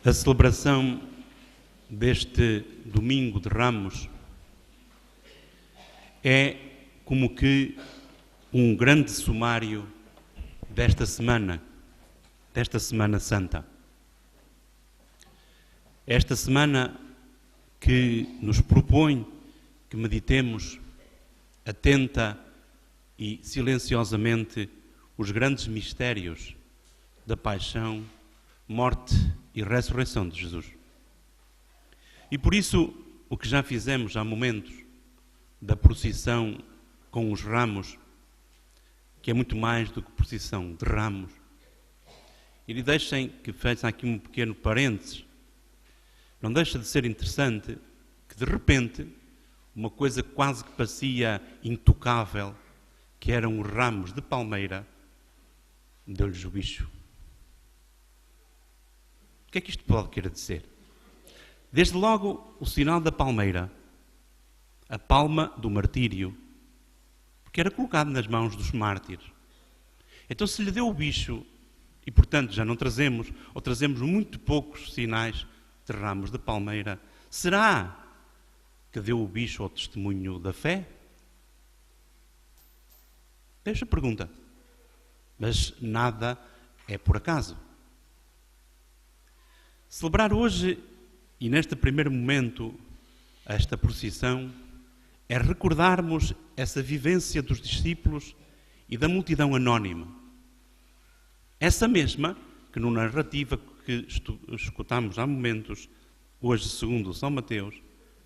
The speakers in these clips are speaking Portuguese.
A celebração deste Domingo de Ramos é como que um grande sumário desta Semana Santa. Esta semana que nos propõe que meditemos atenta e silenciosamente os grandes mistérios da paixão, morte e ressurreição de Jesus. E por isso, o que já fizemos há momentos da procissão com os ramos, que é muito mais do que procissão de ramos, e deixem que faça aqui um pequeno parênteses, não deixa de ser interessante que de repente uma coisa quase que parecia intocável, que eram os ramos de palmeira, deu-lhes o bicho. O que é que isto pode querer dizer? Desde logo, o sinal da palmeira, a palma do martírio, porque era colocado nas mãos dos mártires. Então, se lhe deu o bicho, e portanto já não trazemos, ou trazemos muito poucos sinais de ramos de palmeira, será que deu o bicho ao testemunho da fé? Deixa a pergunta. Mas nada é por acaso. Celebrar hoje, e neste primeiro momento, esta procissão, é recordarmos essa vivência dos discípulos e da multidão anónima. Essa mesma que no narrativa que escutamos há momentos, hoje segundo São Mateus,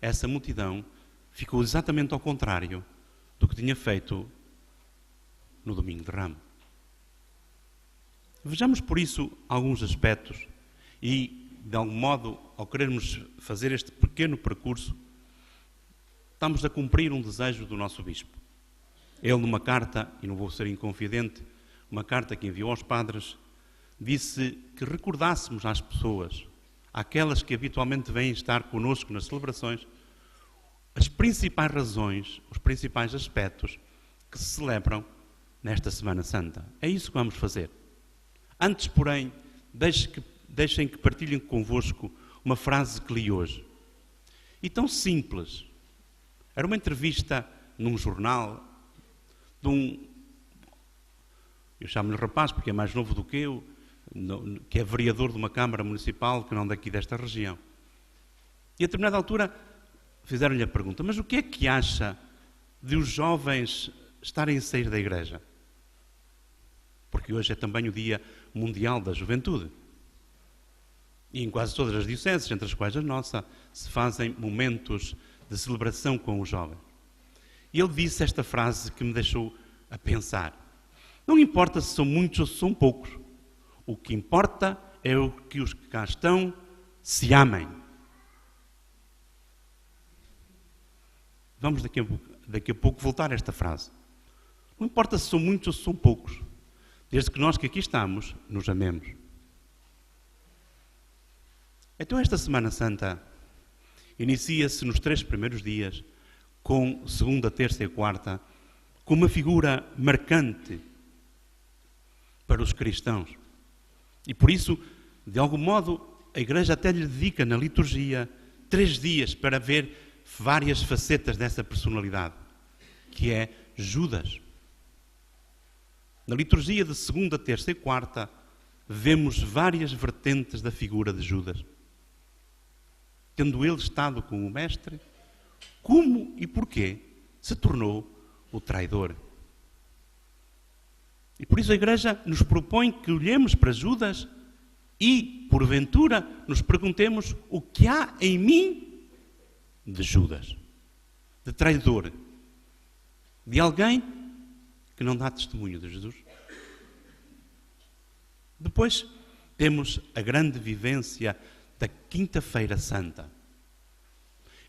essa multidão ficou exatamente ao contrário do que tinha feito no Domingo de Ramos. Vejamos por isso alguns aspectos e, de algum modo, ao querermos fazer este pequeno percurso, estamos a cumprir um desejo do nosso Bispo. Ele, numa carta, e não vou ser inconfidente, uma carta que enviou aos padres, disse que recordássemos às pessoas, àquelas que habitualmente vêm estar connosco nas celebrações, as principais razões, os principais aspectos que se celebram nesta Semana Santa. É isso que vamos fazer. Antes, porém, deixem que partilhem convosco uma frase que li hoje. E tão simples. Era uma entrevista num jornal de eu chamo-lhe rapaz porque é mais novo do que eu, que é vereador de uma Câmara Municipal que não daqui desta região. E a determinada altura fizeram-lhe a pergunta: mas o que é que acha de os jovens estarem a sair da igreja? Porque hoje é também o Dia Mundial da Juventude. E em quase todas as dioceses, entre as quais a nossa, se fazem momentos de celebração com os jovens. E ele disse esta frase que me deixou a pensar: não importa se são muitos ou se são poucos, o que importa é o que os que cá estão se amem. Vamos daqui a pouco voltar a esta frase. Não importa se são muitos ou se são poucos, desde que nós que aqui estamos nos amemos. Então esta Semana Santa inicia-se nos 3 primeiros dias, com segunda, terça e quarta, com uma figura marcante para os cristãos. E por isso, de algum modo, a Igreja até lhe dedica na liturgia 3 dias para ver várias facetas dessa personalidade, que é Judas. Na liturgia de segunda, terça e quarta, vemos várias vertentes da figura de Judas. Tendo ele estado com o Mestre, como e porquê se tornou o traidor. E por isso a Igreja nos propõe que olhemos para Judas e, porventura, nos perguntemos o que há em mim de Judas, de traidor, de alguém que não dá testemunho de Jesus. Depois temos a grande vivência da Quinta-feira Santa,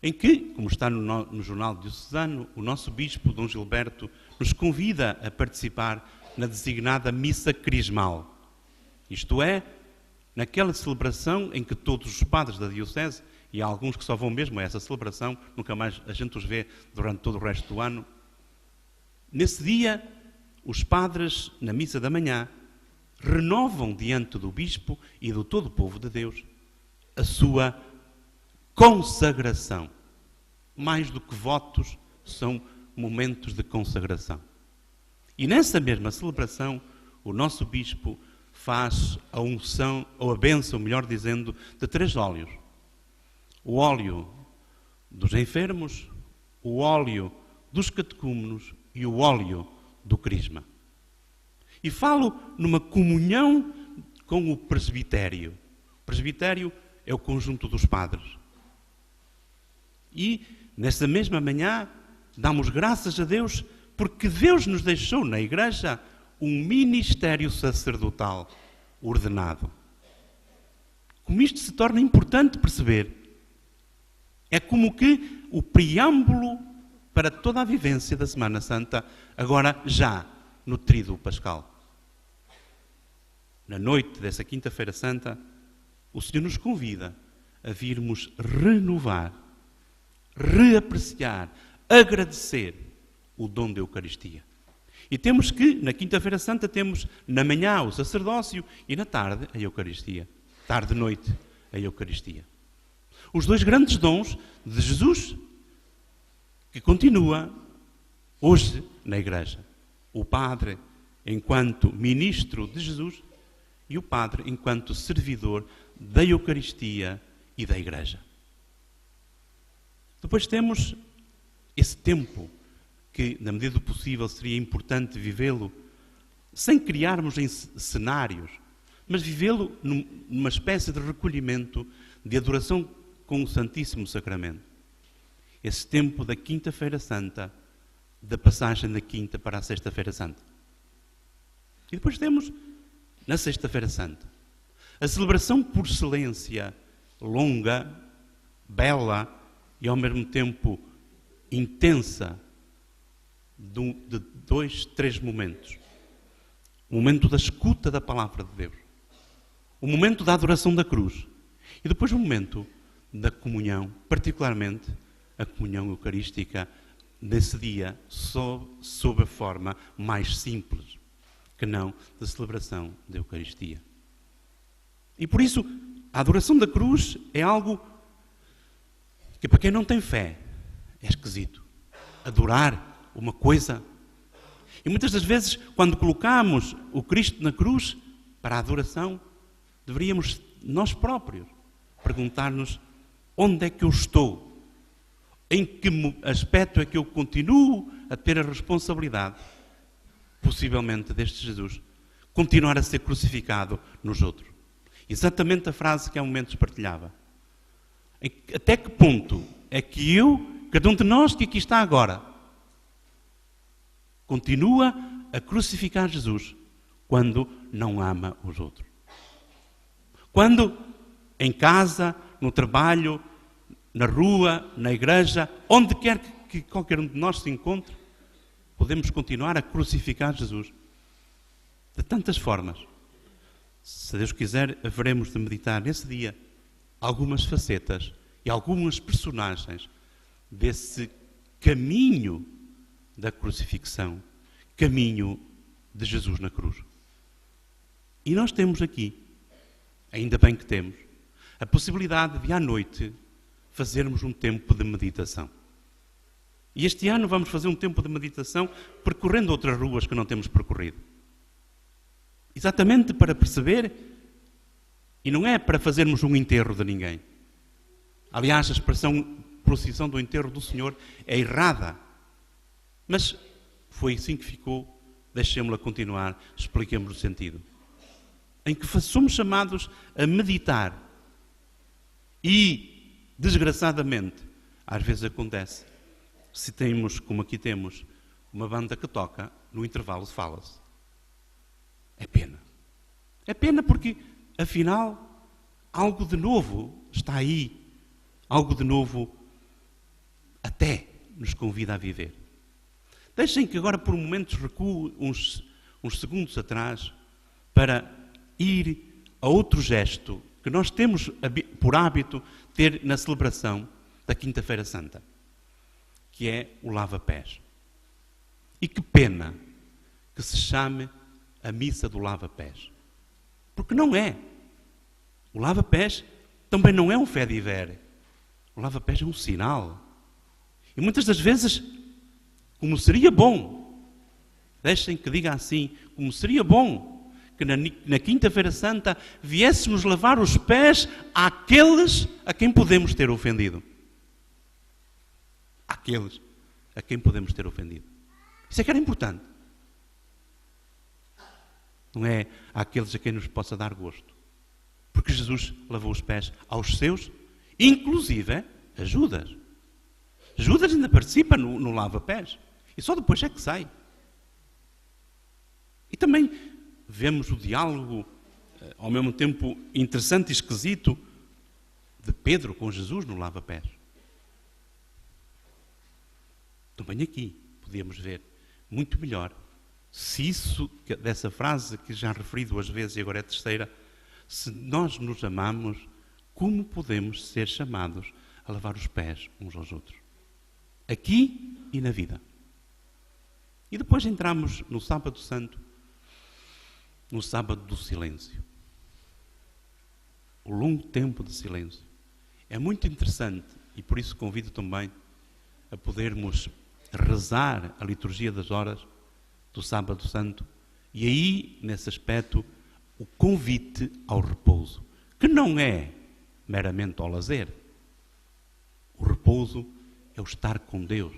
em que, como está no Jornal Diocesano, o nosso Bispo, Dom Gilberto, nos convida a participar na designada Missa Crismal. Isto é, naquela celebração em que todos os padres da Diocese, e há alguns que só vão mesmo a essa celebração, nunca mais a gente os vê durante todo o resto do ano, nesse dia, os padres, na Missa da Manhã, renovam diante do Bispo e do todo o povo de Deus a sua consagração. Mais do que votos, são momentos de consagração. E nessa mesma celebração, o nosso bispo faz a unção, ou a bênção, melhor dizendo, de 3 óleos. O óleo dos enfermos, o óleo dos catecúmenos e o óleo do crisma. E falo numa comunhão com o presbitério. O presbitério é o conjunto dos padres. E, nesta mesma manhã, damos graças a Deus porque Deus nos deixou na Igreja um ministério sacerdotal ordenado. Como isto se torna importante perceber, é como que o preâmbulo para toda a vivência da Semana Santa, agora já no tríduo pascal. Na noite dessa Quinta-feira Santa, o Senhor nos convida a virmos renovar, reapreciar, agradecer o dom da Eucaristia. E temos que, na Quinta-feira Santa, temos na manhã o sacerdócio e na tarde a Eucaristia. Tarde e noite a Eucaristia. Os 2 grandes dons de Jesus, que continua hoje na Igreja. O Padre enquanto ministro de Jesus e o Padre enquanto servidor da Eucaristia e da Igreja. Depois temos esse tempo que, na medida do possível, seria importante vivê-lo sem criarmos em cenários, mas vivê-lo numa espécie de recolhimento, de adoração com o Santíssimo Sacramento. Esse tempo da Quinta-feira Santa, da passagem da Quinta para a Sexta-feira Santa. E depois temos, na Sexta-feira Santa, a celebração por excelência, longa, bela e ao mesmo tempo intensa, de 2, 3 momentos. O momento da escuta da palavra de Deus. O momento da adoração da cruz. E depois o momento da comunhão, particularmente a comunhão eucarística, nesse dia, só sob a forma mais simples, que não da celebração da Eucaristia. E por isso, a adoração da cruz é algo que, para quem não tem fé, é esquisito. Adorar uma coisa. E muitas das vezes, quando colocamos o Cristo na cruz para a adoração, deveríamos nós próprios perguntar-nos: onde é que eu estou? Em que aspecto é que eu continuo a ter a responsabilidade, possivelmente, deste Jesus, continuar a ser crucificado nos outros? Exatamente a frase que há momentos partilhava. Até que ponto é que cada um de nós que aqui está agora, continua a crucificar Jesus quando não ama os outros? Quando em casa, no trabalho, na rua, na igreja, onde quer que qualquer um de nós se encontre, podemos continuar a crucificar Jesus de tantas formas. Se Deus quiser, haveremos de meditar nesse dia algumas facetas e algumas personagens desse caminho da crucifixão, caminho de Jesus na cruz. E nós temos aqui, ainda bem que temos, a possibilidade de à noite fazermos um tempo de meditação. E este ano vamos fazer um tempo de meditação percorrendo outras ruas que não temos percorrido. Exatamente para perceber, e não é para fazermos um enterro de ninguém. Aliás, a expressão procissão do enterro do Senhor é errada. Mas foi assim que ficou, deixemos-la continuar, expliquemos o sentido. Em que somos chamados a meditar. E, desgraçadamente, às vezes acontece, se temos, como aqui temos, uma banda que toca, no intervalo fala-se. É pena. É pena porque, afinal, algo de novo está aí. Algo de novo até nos convida a viver. Deixem que agora por momentos recue uns segundos atrás para ir a outro gesto que nós temos por hábito ter na celebração da Quinta-feira Santa, que é o lava-pés. E que pena que se chame a missa do lava-pés. Porque não é. O lava-pés Também não é um fait divers. O lava-pés é um sinal. E muitas das vezes, como seria bom, deixem que diga assim, como seria bom que na Quinta-feira Santa viéssemos lavar os pés àqueles a quem podemos ter ofendido. Àqueles a quem podemos ter ofendido. Isso é que era importante. Não é àqueles a quem nos possa dar gosto. Porque Jesus lavou os pés aos seus, inclusive a Judas. Judas ainda participa no lava-pés. E só depois é que sai. E também vemos o diálogo, ao mesmo tempo interessante e esquisito, de Pedro com Jesus no lava-pés. Também aqui podíamos ver muito melhor se isso, dessa frase que já referi 2 vezes e agora é a terceira, se nós nos amamos, como podemos ser chamados a lavar os pés uns aos outros? Aqui e na vida. E depois entramos no Sábado Santo, no sábado do silêncio. O longo tempo de silêncio. É muito interessante e por isso convido também a podermos rezar a liturgia das horas do Sábado Santo e aí, nesse aspecto, o convite ao repouso, que não é meramente ao lazer. O repouso é o estar com Deus.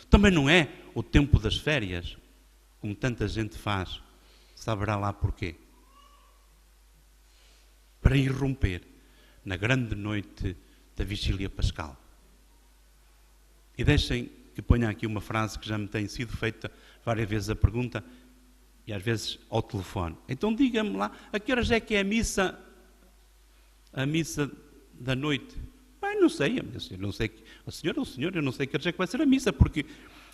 Também não é o tempo das férias, como tanta gente faz. Saberá lá porquê. Para irromper na grande noite da Vigília Pascal. E deixem que ponha aqui uma frase que já me tem sido feita várias vezes a pergunta, e às vezes ao telefone. Então diga-me lá, a que horas é que é a missa da noite? Bem, não sei, eu não sei, o senhor, eu não sei que horas é que vai ser a missa, porque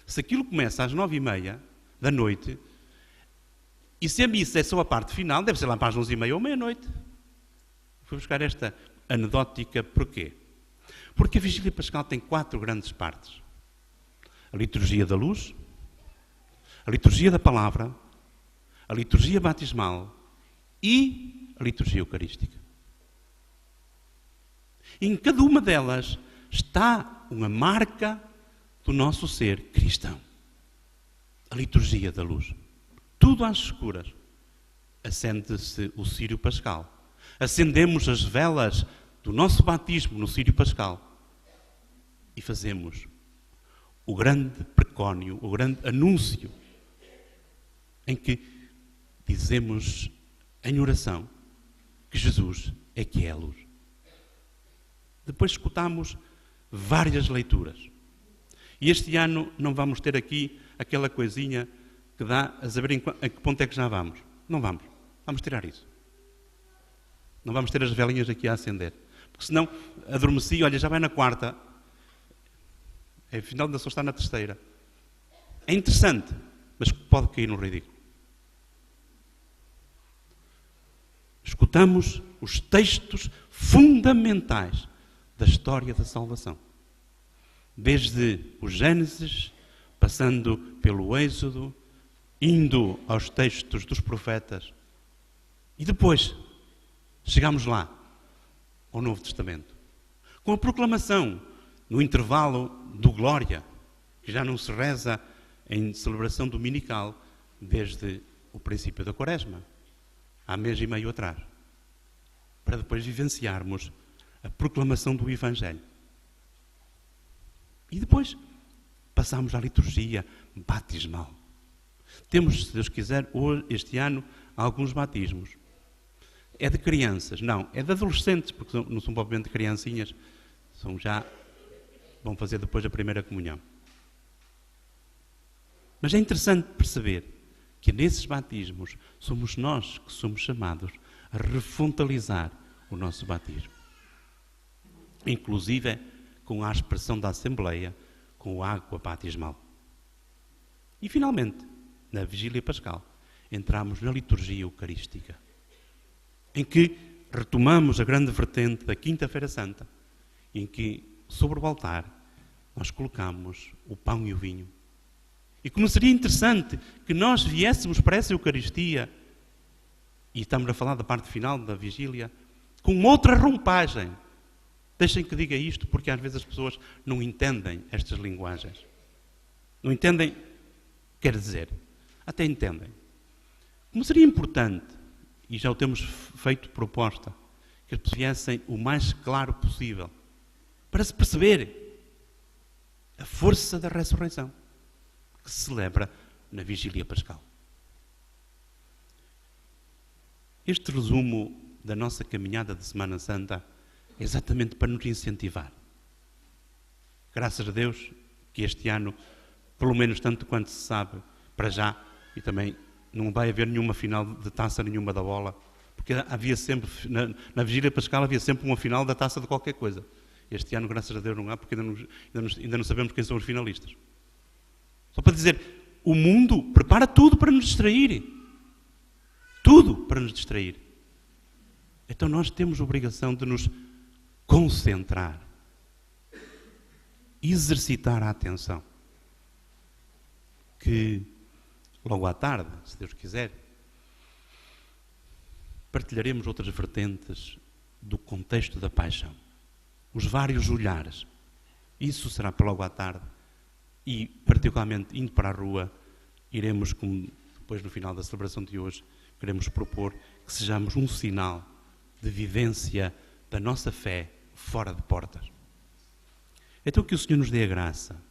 se aquilo começa às 9h30 da noite, e se a missa é só a parte final, deve ser lá para as 11h30 ou meia-noite. Fui buscar esta anedótica, porquê? Porque a Vigília Pascal tem 4 grandes partes. A liturgia da luz, a liturgia da palavra, a liturgia batismal e a liturgia eucarística. Em cada uma delas está uma marca do nosso ser cristão. A liturgia da luz. Tudo às escuras. Acende-se o círio pascal. Acendemos as velas do nosso batismo no círio pascal. E fazemos o grande precónio, o grande anúncio, em que dizemos em oração que Jesus é que é a luz. Depois escutamos várias leituras. E este ano não vamos ter aqui aquela coisinha que dá a saber a que ponto é que já vamos. Não vamos. Vamos tirar isso. Não vamos ter as velinhas aqui a acender. Porque senão adormeci, olha, já vai na 4ª. Afinal ainda só está na 3ª. É interessante, mas pode cair no ridículo. Escutamos os textos fundamentais da história da salvação. Desde o Gênesis, passando pelo Êxodo, indo aos textos dos profetas. E depois, chegamos lá, ao Novo Testamento. Com a proclamação, no intervalo do Glória, que já não se reza em celebração dominical desde o princípio da Quaresma, há mês e meio atrás, para depois vivenciarmos a proclamação do Evangelho. E depois passamos à liturgia batismal. Temos, se Deus quiser, hoje, este ano, alguns batismos. É de crianças? Não, é de adolescentes, porque não são propriamente criancinhas, são já, vão fazer depois a primeira comunhão. Mas é interessante perceber que nesses batismos somos nós que somos chamados a refontalizar o nosso batismo. Inclusive com a expressão da Assembleia, com a água batismal. E finalmente, na Vigília Pascal, entramos na liturgia eucarística, em que retomamos a grande vertente da Quinta-feira Santa, em que, sobre o altar, nós colocamos o pão e o vinho. E como seria interessante que nós viéssemos para essa Eucaristia, e estamos a falar da parte final da Vigília, com outra roupagem, Deixem que diga isto, porque às vezes as pessoas não entendem estas linguagens. Não entendem o que quer dizer. Até entendem. Como seria importante, e já o temos feito proposta, que as pessoas viessem o mais claro possível, para se perceber a força da ressurreição, que se celebra na Vigília Pascal. Este resumo da nossa caminhada de Semana Santa é exatamente para nos incentivar. Graças a Deus que este ano, pelo menos tanto quanto se sabe, para já, e também não vai haver nenhuma final de taça nenhuma da bola, porque havia sempre, na Vigília Pascal havia sempre uma final da taça de qualquer coisa. Este ano, graças a Deus, não há, porque ainda não sabemos quem são os finalistas. Só para dizer, o mundo prepara tudo para nos distrair. Tudo para nos distrair. Então nós temos a obrigação de nos concentrar, exercitar a atenção. Que logo à tarde, se Deus quiser, partilharemos outras vertentes do contexto da paixão. Os vários olhares. Isso será para logo à tarde. E, particularmente, indo para a rua, iremos, como depois no final da celebração de hoje, queremos propor que sejamos um sinal de vivência da nossa fé fora de portas. Então que o Senhor nos dê a graça.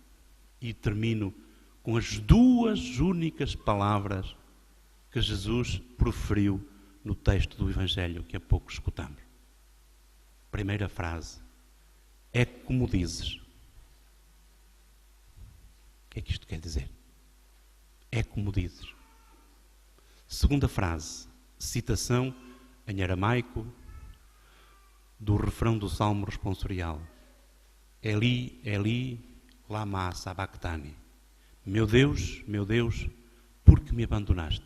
E termino com as duas únicas palavras que Jesus proferiu no texto do Evangelho que há pouco escutamos. Primeira frase: é como dizes. O que é que isto quer dizer? É como dizes. Segunda frase, citação em aramaico do refrão do Salmo responsorial. Eli, Eli, lama sabachthani. Meu Deus, por que me abandonaste?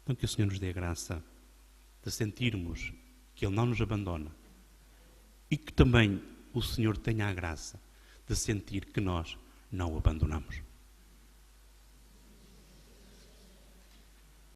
Então que o Senhor nos dê a graça de sentirmos que Ele não nos abandona e que também o Senhor tenha a graça de sentir que nós não o abandonamos.